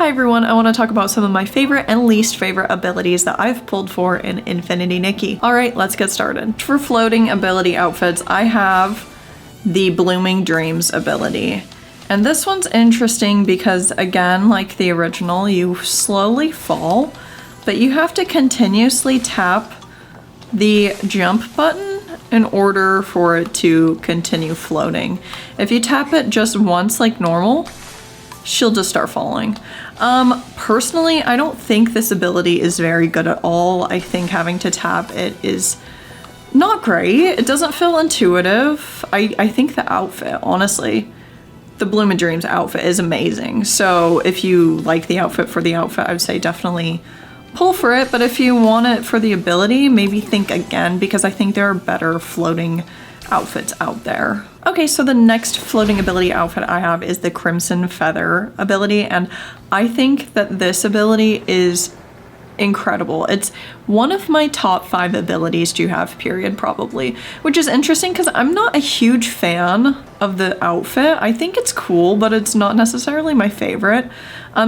Hi everyone, I want to talk about some of my favorite and least favorite abilities that I've pulled for in Infinity Nikki. Alright, let's get started. For floating ability outfits, I have the Blooming Dreams ability. And this one's interesting because, again, like the original, you slowly fall, but you have to continuously tap the jump button in order for it to continue floating. If you tap it just once like normal, she'll just start falling. Personally, I don't think this ability is very good at all. I think having to tap it is not great. It doesn't feel intuitive. I think the outfit, honestly, the Blooming Dreams outfit is amazing. So if you like the outfit for the outfit, I would say definitely pull for it. But if you want it for the ability, maybe think again, because I think there are better floating outfits out there. Okay, so the next floating ability outfit I have is the Crimson Feather ability, and I think that this ability is incredible. It's one of my top 5 abilities to have, period, probably, which is interesting because I'm not a huge fan of the outfit. I think it's cool, but it's not necessarily my favorite.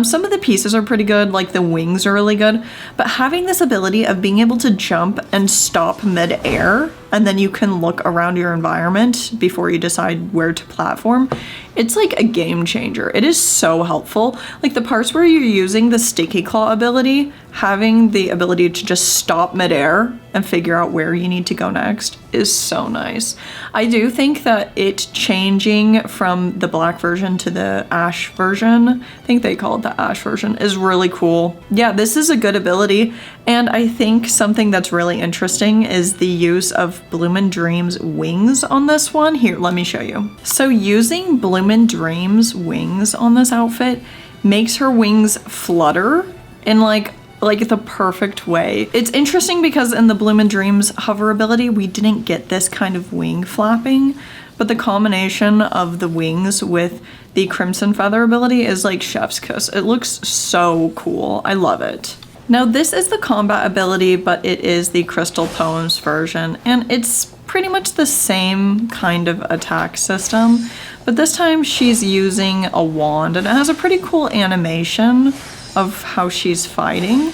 Some of the pieces are pretty good, like the wings are really good, but having this ability of being able to jump and stop mid-air, and then you can look around your environment before you decide where to platform, it's like a game changer. It is so helpful. Like the parts where you're using the Sticky Claw ability, having the ability to just stop midair and figure out where you need to go next is so nice. I do think that it changing from the black version to the ash version, I think they call it the ash version, is really cool. Yeah, this is a good ability, and I think something that's really interesting is the use of Bloomin' Dreams wings on this one. Here, let me show you. So using Bloomin' Dreams wings on this outfit makes her wings flutter in like the perfect way. It's interesting because in the Bloomin' Dreams hover ability, we didn't get this kind of wing flapping, but the combination of the wings with the Crimson Feather ability is like chef's kiss. It looks so cool. I love it. Now this is the combat ability, but it is the Crystal Poems version, and it's pretty much the same kind of attack system, but this time she's using a wand, and it has a pretty cool animation of how she's fighting.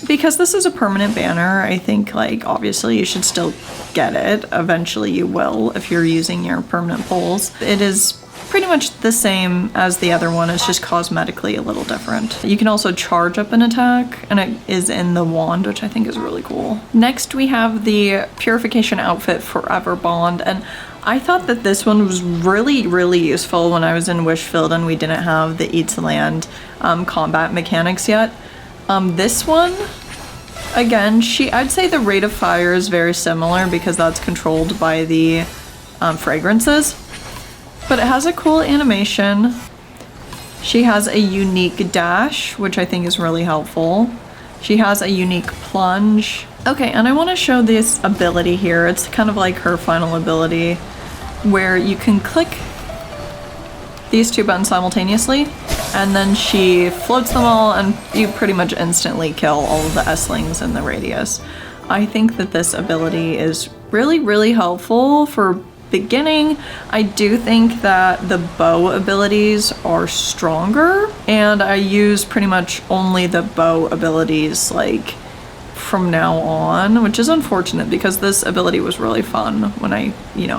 Because this is a permanent banner, I think, like, obviously you should still get it. Eventually you will if you're using your permanent pulls. It is pretty much the same as the other one, it's just cosmetically a little different. You can also charge up an attack, and it is in the wand, which I think is really cool. Next we have the Purification outfit Forever Bond, and I thought that this one was really useful when I was in Wishfield and we didn't have the Eat to Land combat mechanics yet. This one, again, I'd say the rate of fire is very similar because that's controlled by the fragrances, but it has a cool animation. She has a unique dash, which I think is really helpful. She has a unique plunge. Okay, and I want to show this ability here. It's kind of like her final ability, where you can click these 2 buttons simultaneously, and then she floats them all, and you pretty much instantly kill all of the S-lings in the radius. I think that this ability is really helpful for beginning. I do think that the bow abilities are stronger, and I use pretty much only the bow abilities like from now on, which is unfortunate because this ability was really fun when I,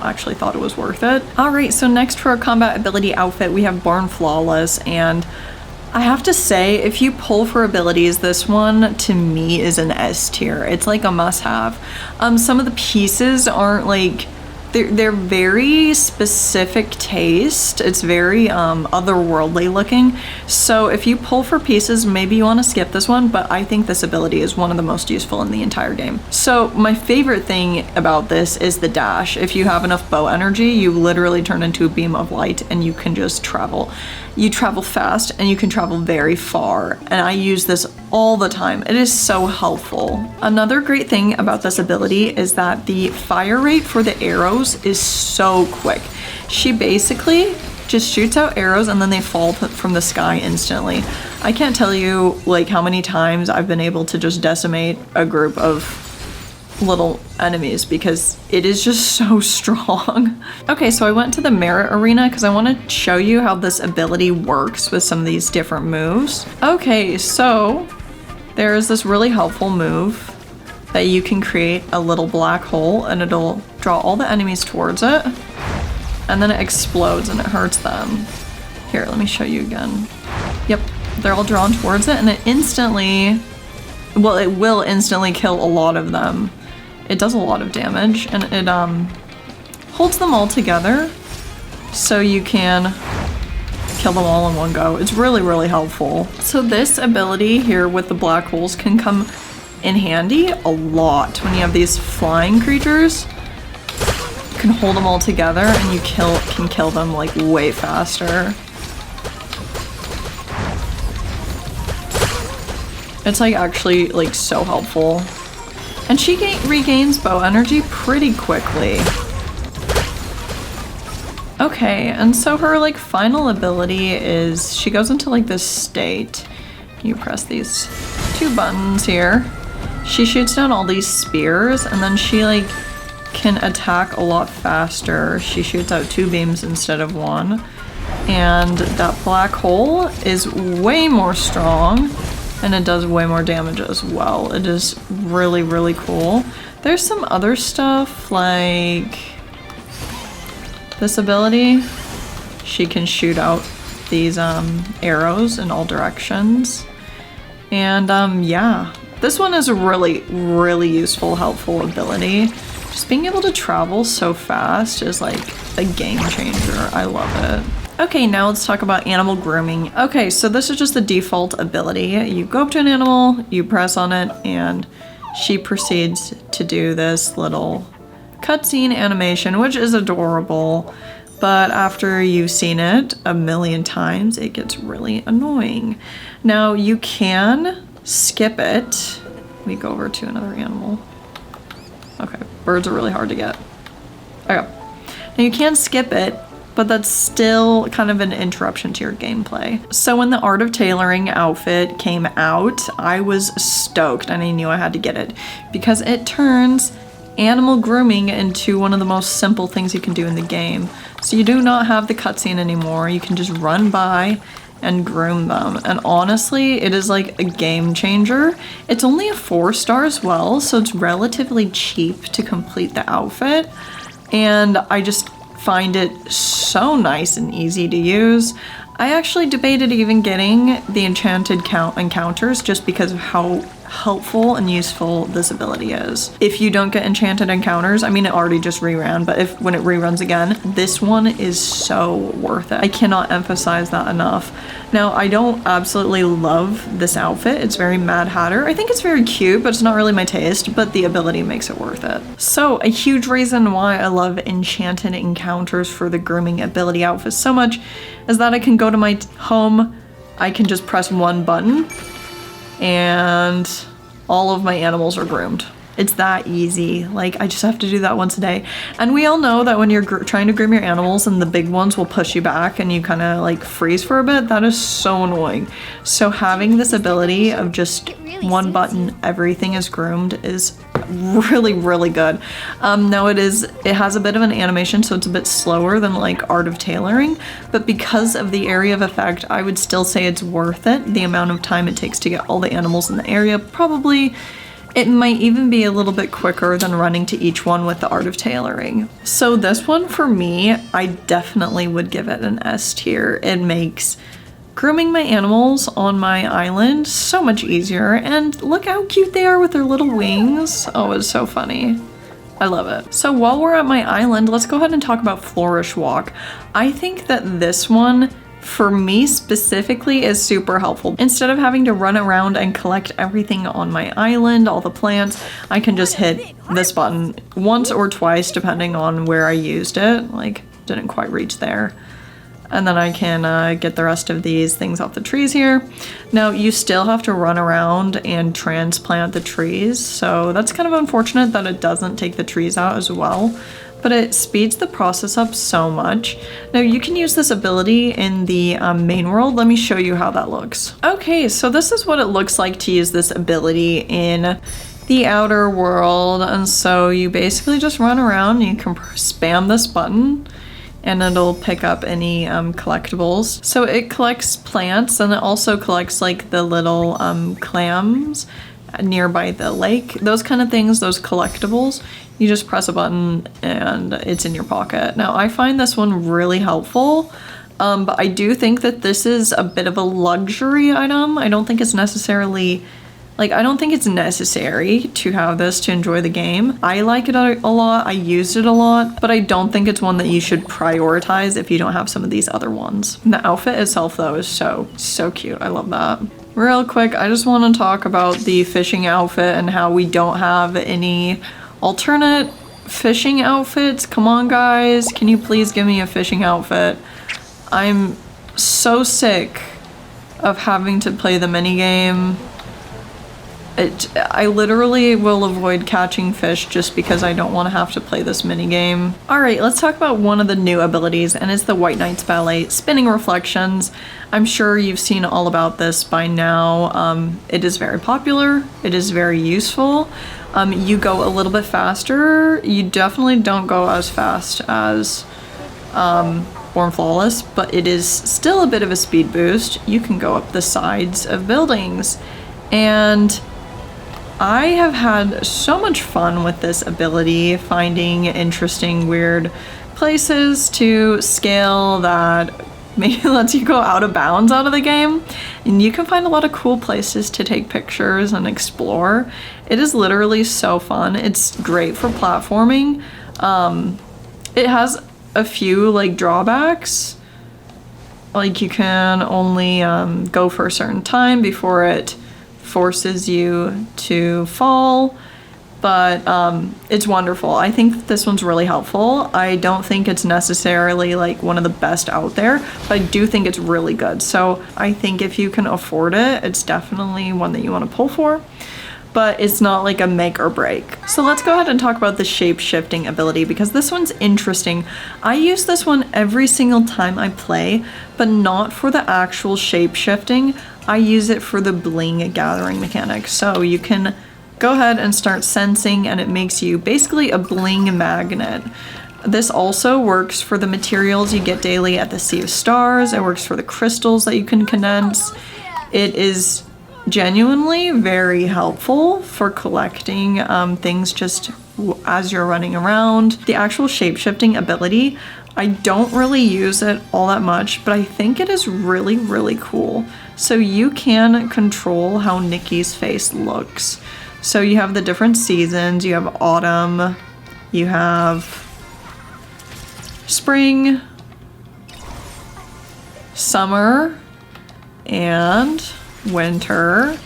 actually thought it was worth it. Alright, so next for a combat ability outfit, we have Born Flawless, and I have to say, if you pull for abilities, this one to me is an S tier. It's like a must-have. Some of the pieces aren't like, they're very specific taste. It's very otherworldly looking. So if you pull for pieces, maybe you want to skip this one, but I think this ability is one of the most useful in the entire game. So my favorite thing about this is the dash. If you have enough bow energy, you literally turn into a beam of light and you can just travel. You travel fast and you can travel very far, and I use this all the time. It is so helpful. Another great thing about this ability is that the fire rate for the arrows is so quick. She basically just shoots out arrows and then they fall from the sky instantly. I can't tell you like how many times I've been able to just decimate a group of little enemies because it is just so strong. Okay, so I went to the merit arena because I want to show you how this ability works with some of these different moves. Okay, so there is this really helpful move that you can create a little black hole and it'll draw all the enemies towards it, and then it explodes and it hurts them. Here, let me show you again. Yep, they're all drawn towards it and it will instantly kill a lot of them. It does a lot of damage and it holds them all together so you can kill them all in one go. It's really, really helpful. So this ability here with the black holes can come in handy a lot when you have these flying creatures. You can hold them all together and you can kill them like way faster. It's like actually like so helpful. And she regains bow energy pretty quickly. Okay, and so her like final ability is she goes into like this state. You press these 2 buttons here. She shoots down all these spears and then she like can attack a lot faster. She shoots out 2 beams instead of 1. And that black hole is way more strong. And it does way more damage as well. It is really, really cool. There's some other stuff like this ability. She can shoot out these arrows in all directions. And yeah, this one is a really, really useful, helpful ability. Just being able to travel so fast is like a game changer. I love it. Okay, now let's talk about animal grooming. Okay, so this is just the default ability. You go up to an animal, you press on it, and she proceeds to do this little cutscene animation, which is adorable. But after you've seen it a million times, it gets really annoying. Now, you can skip it. Let me go over to another animal. Okay, birds are really hard to get. Okay, now you can skip it, but that's still kind of an interruption to your gameplay. So when the Art of Tailoring outfit came out, I was stoked and I knew I had to get it because it turns animal grooming into one of the most simple things you can do in the game. So you do not have the cutscene anymore. You can just run by and groom them. And honestly, it is like a game changer. It's only a 4-star as well, so it's relatively cheap to complete the outfit. And I just find it so nice and easy to use. I actually debated even getting the Enchanted encounters just because of how helpful and useful this ability is. If you don't get Enchanted encounters, I mean it already just reran, but when it reruns again, this one is so worth it. I cannot emphasize that enough. Now, I don't absolutely love this outfit. It's very Mad Hatter. I think it's very cute, but it's not really my taste, but the ability makes it worth it. So a huge reason why I love Enchanted encounters for the grooming ability outfit so much is that I can go to my home, I can just press 1 button, and all of my animals are groomed. It's that easy. Like, I just have to do that once a day. And we all know that when you're trying to groom your animals and the big ones will push you back and you kind of like freeze for a bit, that is so annoying. So having this ability of just 1 button, everything is groomed is really, really good. Now it has a bit of an animation, so it's a bit slower than like Art of Tailoring, but because of the area of effect, I would still say it's worth it. The amount of time it takes to get all the animals in the area, probably it might even be a little bit quicker than running to each one with the Art of Tailoring. So this one for me, I definitely would give it an S tier. It makes grooming my animals on my island so much easier, and look how cute they are with their little wings. Oh, it's so funny. I love it. So while we're at my island, let's go ahead and talk about Flourish Walk. I think that this one, for me specifically, is super helpful. Instead of having to run around and collect everything on my island, all the plants, I can just hit this button once or twice depending on where I used it. Like, didn't quite reach there. And then I can get the rest of these things off the trees here. Now, you still have to run around and transplant the trees, so that's kind of unfortunate that it doesn't take the trees out as well, but it speeds the process up so much. Now, you can use this ability in the main world. Let me show you how that looks. Okay, so this is what it looks like to use this ability in the outer world, and so you basically just run around. You can spam this button and it'll pick up any collectibles. So it collects plants, and it also collects like the little clams nearby the lake, those kind of things, those collectibles. You just press a button and it's in your pocket. Now I find this one really helpful, but I do think that this is a bit of a luxury item. I don't think it's necessarily, like, I don't think it's necessary to have this to enjoy the game. I like it a lot, I used it a lot, but I don't think it's one that you should prioritize if you don't have some of these other ones. And the outfit itself though is so cute. I love that. Real quick, I just want to talk about the fishing outfit and how we don't have any alternate fishing outfits. Come on guys, can you please give me a fishing outfit? I'm so sick of having to play the minigame. I literally will avoid catching fish just because I don't want to have to play this minigame. Alright, let's talk about one of the new abilities, and it's the White Knight's Ballet, Spinning Reflections. I'm sure you've seen all about this by now. It is very popular, it is very useful. You go a little bit faster. You definitely don't go as fast as Born Flawless, but it is still a bit of a speed boost. You can go up the sides of buildings, and I have had so much fun with this ability, finding interesting, weird places to scale that maybe lets you go out of bounds out of the game. And you can find a lot of cool places to take pictures and explore. It is literally so fun. It's great for platforming. It has a few like drawbacks. Like you can only go for a certain time before it forces you to fall, but it's wonderful. I think this one's really helpful. I don't think it's necessarily like one of the best out there, but I do think it's really good. So I think if you can afford it, it's definitely one that you want to pull for, but it's not like a make or break. So let's go ahead and talk about the shape-shifting ability, because this one's interesting. I use this one every single time I play, but not for the actual shape-shifting. I use it for the bling gathering mechanic. So you can go ahead and start sensing, and it makes you basically a bling magnet. This also works for the materials you get daily at the Sea of Stars. It works for the crystals that you can condense. It is genuinely very helpful for collecting things just as you're running around. The actual shape-shifting ability, I don't really use it all that much, but I think it is really, really cool. So you can control how Nikki's face looks. So you have the different seasons. You have autumn, you have spring, summer, and winter.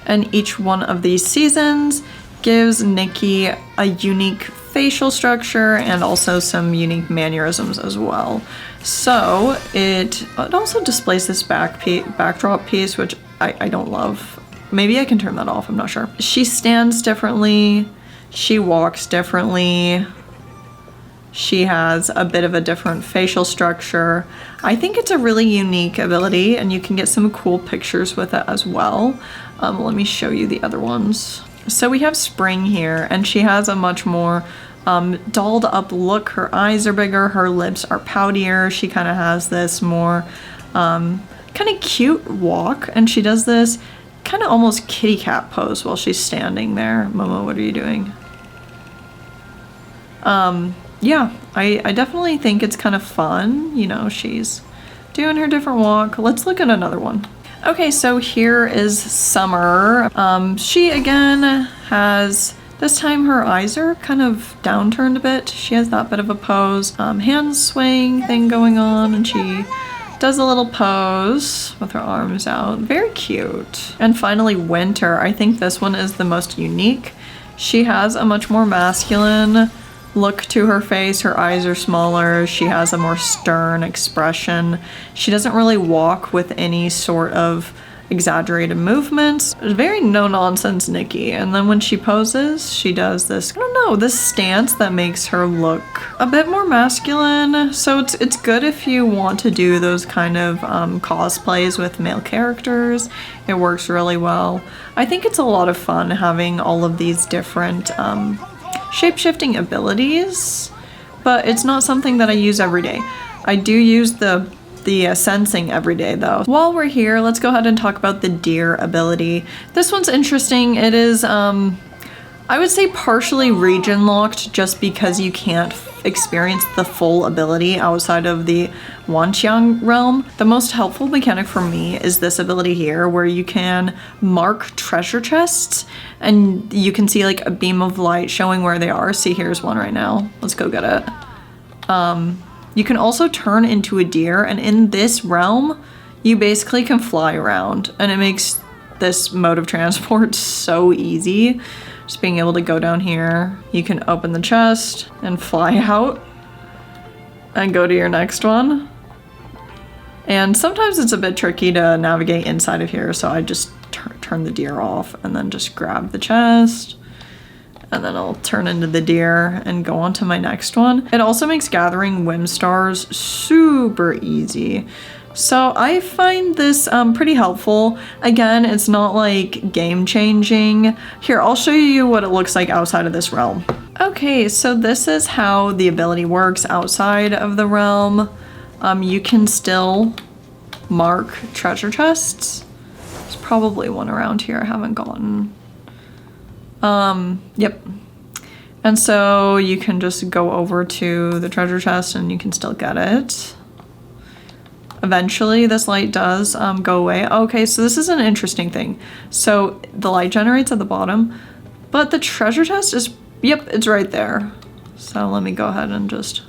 And each one of these seasons gives Nikki a unique facial structure and also some unique mannerisms as well. So it also displays this backdrop piece, which I don't love. Maybe I can turn that off, I'm not sure. She stands differently, she walks differently, she has a bit of a different facial structure. I think it's a really unique ability, and you can get some cool pictures with it as well. Let me show you the other ones. So we have Spring here, and she has a much more dolled up look. Her eyes are bigger, her lips are poutier. She kind of has this more kind of cute walk, and she does this kind of almost kitty cat pose while she's standing there. Momo, what are you doing? Yeah, I definitely think it's kind of fun. You know, she's doing her different walk. Let's look at another one. Okay, so here is Summer. She again has, this time her eyes are kind of downturned a bit. She has that bit of a pose, hand swaying thing going on, and she does a little pose with her arms out. Very cute. And finally, Winter. I think this one is the most unique. She has a much more masculine look to her face. Her eyes are smaller. She has a more stern expression. She doesn't really walk with any sort of exaggerated movements. Very no-nonsense Nikki. And then when she poses, she does this, I don't know, this stance that makes her look a bit more masculine. So it's good if you want to do those kind of cosplays with male characters. It works really well. I think it's a lot of fun having all of these different shape-shifting abilities, but it's not something that I use every day. I do use the sensing every day though. While we're here, let's go ahead and talk about the deer ability. This one's interesting. It is, I would say partially region locked just because you can't experience the full ability outside of the Wanxiang realm. The most helpful mechanic for me is this ability here where you can mark treasure chests and you can see like a beam of light showing where they are. See, here's one right now. Let's go get it. You can also turn into a deer, and in this realm, you basically can fly around, and it makes this mode of transport so easy. Just being able to go down here, you can open the chest and fly out and go to your next one. And sometimes it's a bit tricky to navigate inside of here, so I just turn the deer off and then just grab the chest. And then I'll turn into the deer and go on to my next one. It also makes gathering whim stars super easy. So I find this pretty helpful. Again, it's not like game changing. Here, I'll show you what it looks like outside of this realm. Okay, so this is how the ability works outside of the realm. You can still mark treasure chests. There's probably one around here I haven't gotten. Yep. And so you can just go over to the treasure chest and you can still get it. Eventually this light does go away. Okay, so this is an interesting thing. So the light generates at the bottom, but the treasure chest is, yep, it's right there. So let me go ahead and just,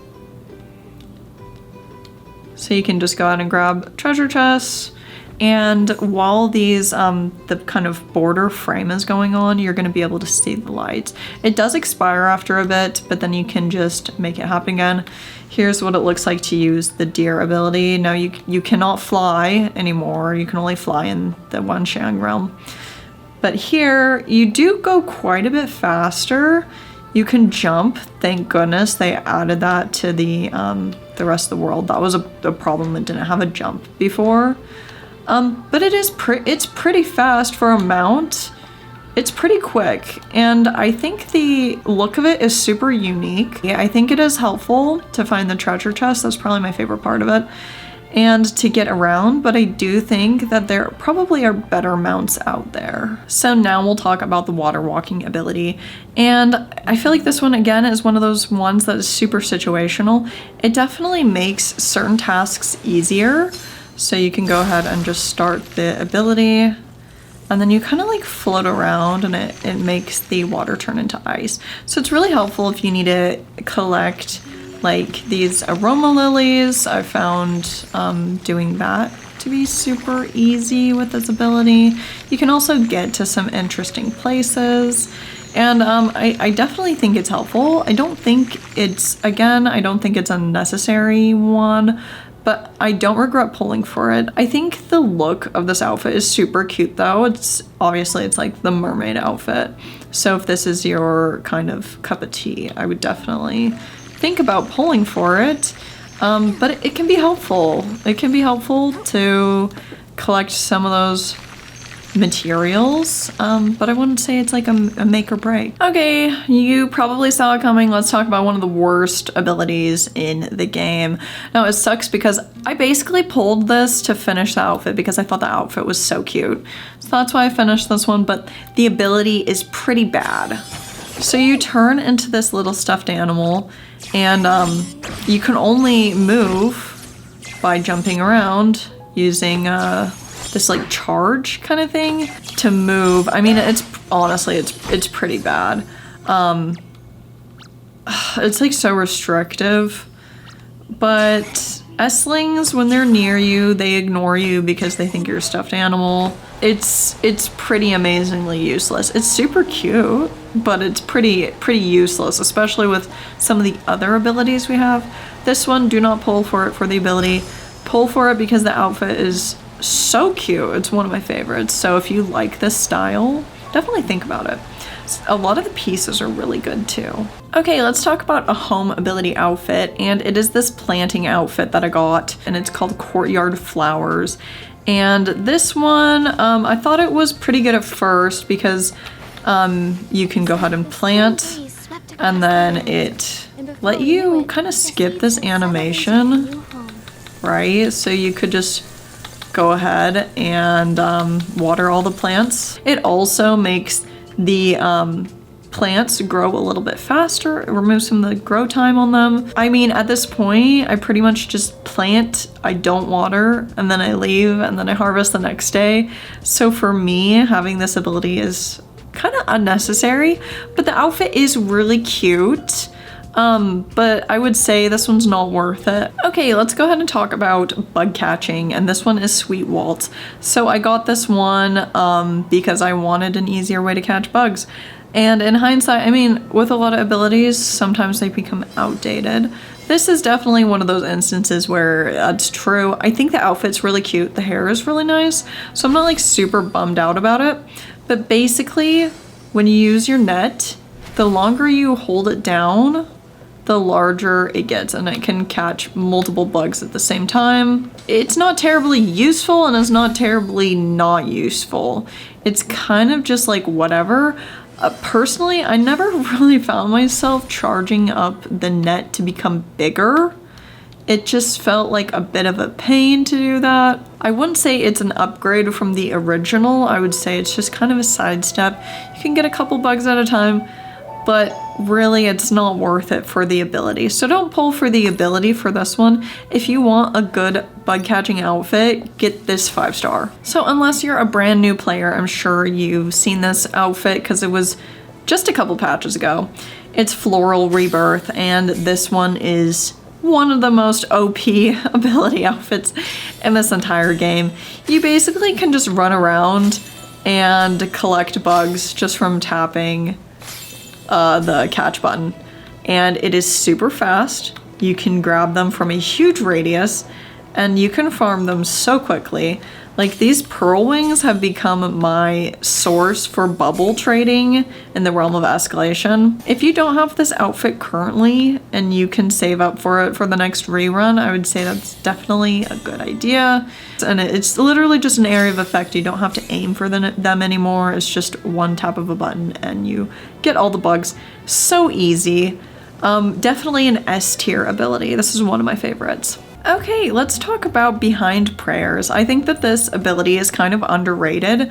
so you can just go ahead and grab treasure chests. And while these, the kind of border frame is going on, you're going to be able to see the lights. It does expire after a bit, but then you can just make it happen again. Here's what it looks like to use the deer ability. Now you cannot fly anymore. You can only fly in the Wanxiang realm. But here, you do go quite a bit faster. You can jump. Thank goodness they added that to the rest of the world. That was a problem. It didn't have a jump before. But it's pretty fast for a mount. It's pretty quick, and I think the look of it is super unique. Yeah, I think it is helpful to find the treasure chest. That's probably my favorite part of it, and to get around, but I do think that there probably are better mounts out there. So now we'll talk about the water walking ability, and I feel like this one again is one of those ones that is super situational. It definitely makes certain tasks easier. So you can go ahead and just start the ability, and then you kind of like float around and it makes the water turn into ice. So it's really helpful if you need to collect like these aroma lilies. I found doing that to be super easy with this ability. You can also get to some interesting places. And I definitely think it's helpful. I don't think it's a necessary one, but I don't regret pulling for it. I think the look of this outfit is super cute though. It's like the mermaid outfit. So if this is your kind of cup of tea, I would definitely think about pulling for it. But it can be helpful. It can be helpful to collect some of those materials, but I wouldn't say it's like a make or break. Okay, you probably saw it coming. Let's talk about one of the worst abilities in the game. Now it sucks because I basically pulled this to finish the outfit because I thought the outfit was so cute. So that's why I finished this one, but the ability is pretty bad. So you turn into this little stuffed animal and you can only move by jumping around using this like charge kind of thing to move. I mean, it's honestly, it's pretty bad. It's like so restrictive, but Esslings, when they're near you, they ignore you because they think you're a stuffed animal. It's pretty amazingly useless. It's super cute, but it's pretty useless, especially with some of the other abilities we have. This one, do not pull for it for the ability. Pull for it because the outfit is so cute. It's one of my favorites. So if you like this style, definitely think about it. A lot of the pieces are really good too. Okay, let's talk about a home ability outfit, and it is this planting outfit that I got, and it's called Courtyard Flowers. And this one, I thought it was pretty good at first because you can go ahead and plant, and then it let you kind of skip this animation, right? So you could just go ahead and water all the plants. It also makes the plants grow a little bit faster. It removes some of the grow time on them. I mean, at this point, I pretty much just plant, I don't water, and then I leave, and then I harvest the next day. So for me, having this ability is kind of unnecessary, but the outfit is really cute. But I would say this one's not worth it. Okay, let's go ahead and talk about bug catching, and this one is Sweet Waltz. So I got this one because I wanted an easier way to catch bugs. And in hindsight, I mean, with a lot of abilities, sometimes they become outdated. This is definitely one of those instances where that's true. I think the outfit's really cute. The hair is really nice, so I'm not like super bummed out about it. But basically, when you use your net, the longer you hold it down, the larger it gets, and it can catch multiple bugs at the same time. It's not terribly useful, and it's not terribly not useful. It's kind of just like whatever. Personally, I never really found myself charging up the net to become bigger. It just felt like a bit of a pain to do that. I wouldn't say it's an upgrade from the original. I would say it's just kind of a sidestep. You can get a couple bugs at a time, but really it's not worth it for the ability. So don't pull for the ability for this one. If you want a good bug catching outfit, get this 5-star. So unless you're a brand new player, I'm sure you've seen this outfit because it was just a couple patches ago. It's Floral Rebirth, and this one is one of the most OP ability outfits in this entire game. You basically can just run around and collect bugs just from tapping the catch button, and it is super fast. You can grab them from a huge radius, and you can farm them so quickly. Like, these pearl wings have become my source for bubble trading in the realm of escalation. If you don't have this outfit currently and you can save up for it for the next rerun, I would say that's definitely a good idea. And it's literally just an area of effect. You don't have to aim for them anymore. It's just one tap of a button and you get all the bugs. So easy. Definitely an S tier ability. This is one of my favorites. Okay, let's talk about Behind Prayers. I think that this ability is kind of underrated.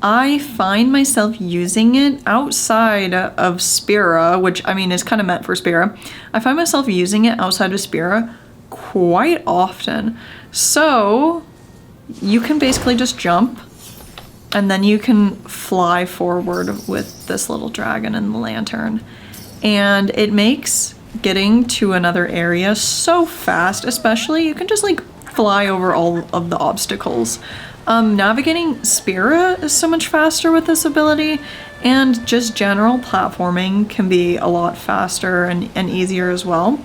I find myself using it outside of Spira, which I mean is kind of meant for Spira. I find myself using it outside of Spira quite often. So you can basically just jump and then you can fly forward with this little dragon and the lantern. And it makes getting to another area so fast, especially you can just like fly over all of the obstacles. Navigating Spira is so much faster with this ability, and just general platforming can be a lot faster and easier as well.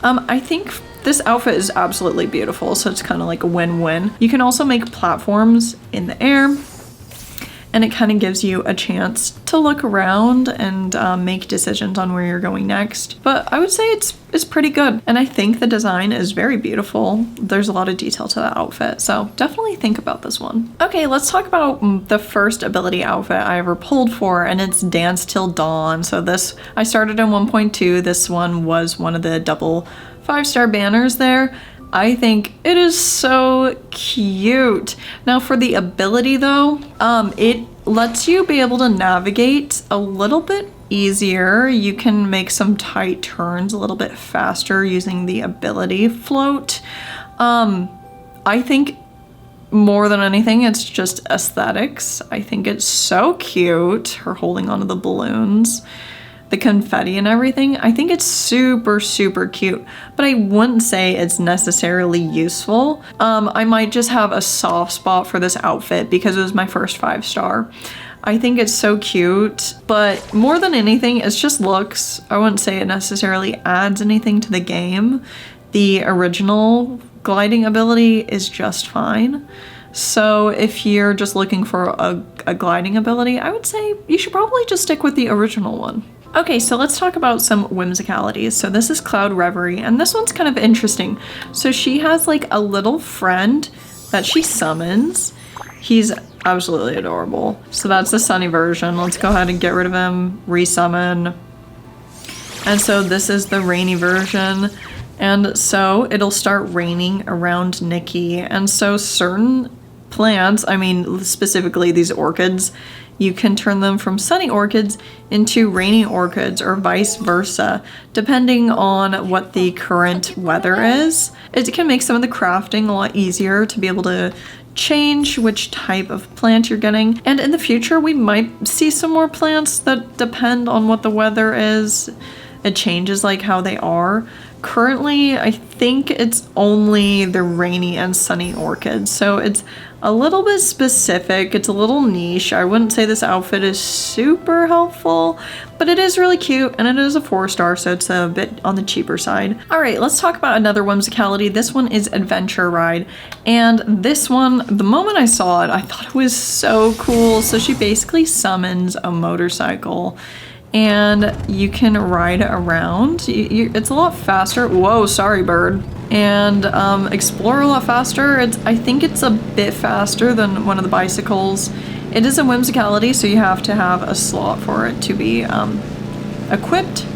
I think this outfit is absolutely beautiful, so it's kind of like a win-win. You can also make platforms in the air, and it kind of gives you a chance to look around and make decisions on where you're going next. But I would say it's pretty good. And I think the design is very beautiful. There's a lot of detail to the outfit, so definitely think about this one. Okay, let's talk about the first ability outfit I ever pulled for, and it's Dance Till Dawn. So this, I started in 1.2. This one was one of the double 5-star banners there. I think it is so cute. Now for the ability though, it lets you be able to navigate a little bit easier. You can make some tight turns a little bit faster using the ability float. I think more than anything, it's just aesthetics. I think it's so cute, her holding onto the balloons, the confetti and everything. I think it's super, super cute, but I wouldn't say it's necessarily useful. I might just have a soft spot for this outfit because it was my first 5-star. I think it's so cute, but more than anything, it's just looks. I wouldn't say it necessarily adds anything to the game. The original gliding ability is just fine. So if you're just looking for a gliding ability, I would say you should probably just stick with the original one. Okay, so let's talk about some whimsicalities. So this is Cloud Reverie, and this one's kind of interesting. So she has like a little friend that she summons. He's absolutely adorable. So that's the sunny version. Let's go ahead and get rid of him, resummon. And so this is the rainy version. And so it'll start raining around Nikki. And so certain plants, I mean specifically these orchids, you can turn them from sunny orchids into rainy orchids or vice versa, depending on what the current weather is. It can make some of the crafting a lot easier to be able to change which type of plant you're getting. And in the future, we might see some more plants that depend on what the weather is. It changes like how they are. Currently, I think it's only the rainy and sunny orchids, so it's a little bit specific. It's a little niche. I wouldn't say this outfit is super helpful, but it is really cute, and it is a 4-star, so it's a bit on the cheaper side. All right, let's talk about another whimsicality. This one is Adventure Ride, and this one, the moment I saw it, I thought it was so cool. So she basically summons a motorcycle, and you can ride around. It's a lot faster. Whoa, sorry, bird. And explore a lot faster. I think it's a bit faster than one of the bicycles. It is a whimsicality, so you have to have a slot for it to be equipped.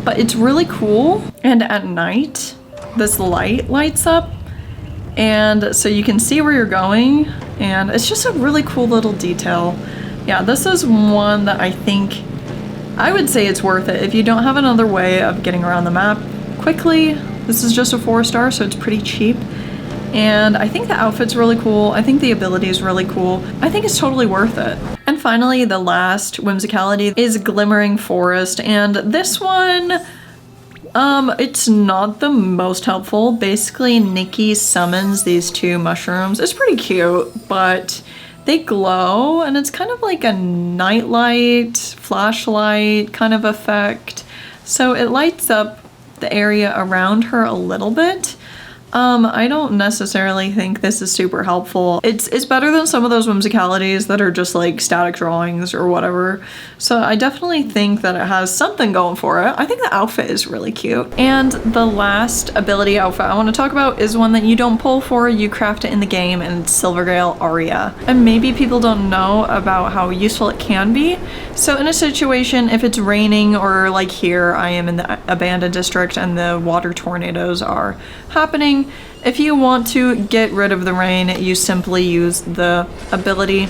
But it's really cool. And at night, this light lights up, and so you can see where you're going. And it's just a really cool little detail. Yeah, this is one that I would say it's worth it if you don't have another way of getting around the map quickly. This is just a 4-star, so it's pretty cheap. And I think the outfit's really cool. I think the ability is really cool. I think it's totally worth it. And finally, the last whimsicality is Glimmering Forest. And this one, it's not the most helpful. Basically, Nikki summons these 2 mushrooms. It's pretty cute, but they glow, and it's kind of like a nightlight, flashlight kind of effect. So it lights up the area around her a little bit. I don't necessarily think this is super helpful. It's better than some of those whimsicalities that are just like static drawings or whatever. So I definitely think that it has something going for it. I think the outfit is really cute. And the last ability outfit I want to talk about is one that you don't pull for, you craft it in the game, and it's Silvergale Aria. And maybe people don't know about how useful it can be. So in a situation, if it's raining, or like here, I am in the abandoned district and the water tornadoes are happening, if you want to get rid of the rain, you simply use the ability,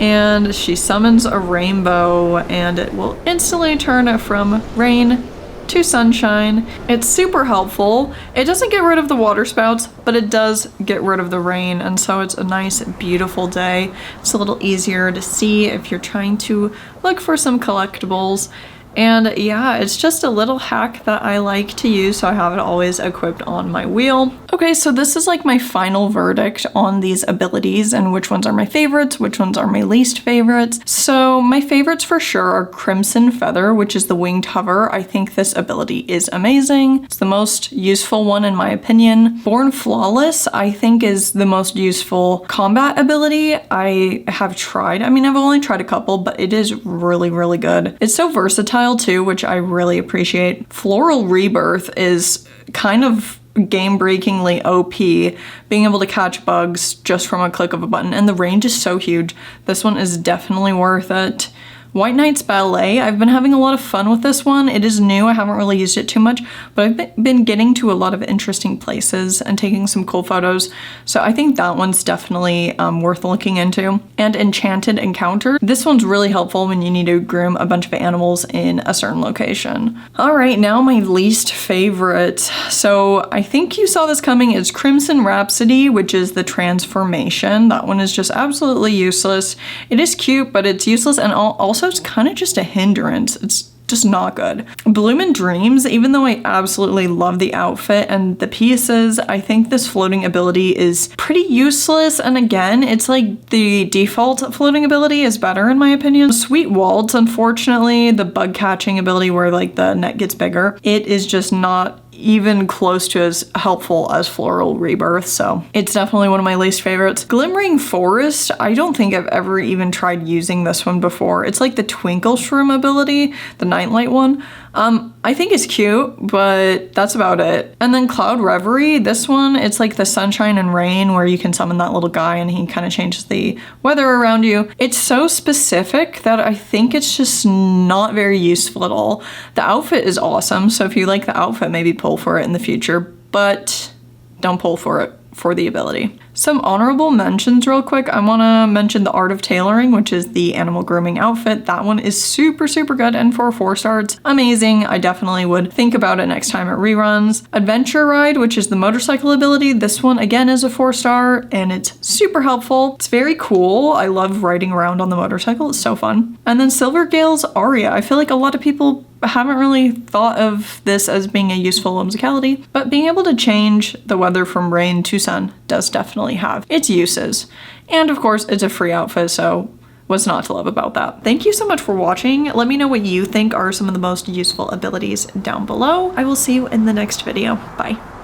and she summons a rainbow, and it will instantly turn it from rain to sunshine. It's super helpful. It doesn't get rid of the water spouts, but it does get rid of the rain, and so it's a nice, beautiful day. It's a little easier to see if you're trying to look for some collectibles. And yeah, it's just a little hack that I like to use, so I have it always equipped on my wheel. Okay, so this is like my final verdict on these abilities and which ones are my favorites, which ones are my least favorites. So my favorites for sure are Crimson Feather, which is the winged hover. I think this ability is amazing. It's the most useful one in my opinion. Born Flawless, I think, is the most useful combat ability I have tried. I mean, I've only tried a couple, but it is really, really good. It's so versatile too, which I really appreciate. Floral Rebirth is kind of game-breakingly OP, being able to catch bugs just from a click of a button, and the range is so huge. This one is definitely worth it. White Knight's Ballet, I've been having a lot of fun with this one. It is new, I haven't really used it too much, but I've been getting to a lot of interesting places and taking some cool photos, so I think that one's definitely worth looking into. And Enchanted Encounter, this one's really helpful when you need to groom a bunch of animals in a certain location. All right, now my least favorite. So I think you saw this coming, is Crimson Rhapsody, which is the transformation. That one is just absolutely useless. It is cute, but it's useless, and also it's kind of just a hindrance. It's just not good. Bloomin' Dreams, even though I absolutely love the outfit and the pieces, I think this floating ability is pretty useless. And again, it's like the default floating ability is better in my opinion. Sweet Waltz, unfortunately, the bug catching ability where like the net gets bigger, it is just not even close to as helpful as Floral Rebirth, so it's definitely one of my least favorites. Glimmering Forest, I don't think I've ever even tried using this one before. It's like the Twinkle Shroom ability, the Nightlight one. I think it's cute, but that's about it. And then Cloud Reverie, this one, it's like the Sunshine and Rain where you can summon that little guy and he kind of changes the weather around you. It's so specific that I think it's just not very useful at all. The outfit is awesome, so if you like the outfit, maybe pull for it in the future, but don't pull for it for the ability. Some honorable mentions real quick. I want to mention the Art of Tailoring, which is the animal grooming outfit. That one is super, super good, and for 4 stars, amazing. I definitely would think about it next time it reruns. Adventure Ride, which is the motorcycle ability. This one, again, is a 4-star, and it's super helpful. It's very cool. I love riding around on the motorcycle. It's so fun. And then Silvergale's Aria. I feel like a lot of people haven't really thought of this as being a useful whimsicality, but being able to change the weather from rain to sun does definitely have its uses. And of course, it's a free outfit, so what's not to love about that? Thank you so much for watching. Let me know what you think are some of the most useful abilities down below. I will see you in the next video. Bye.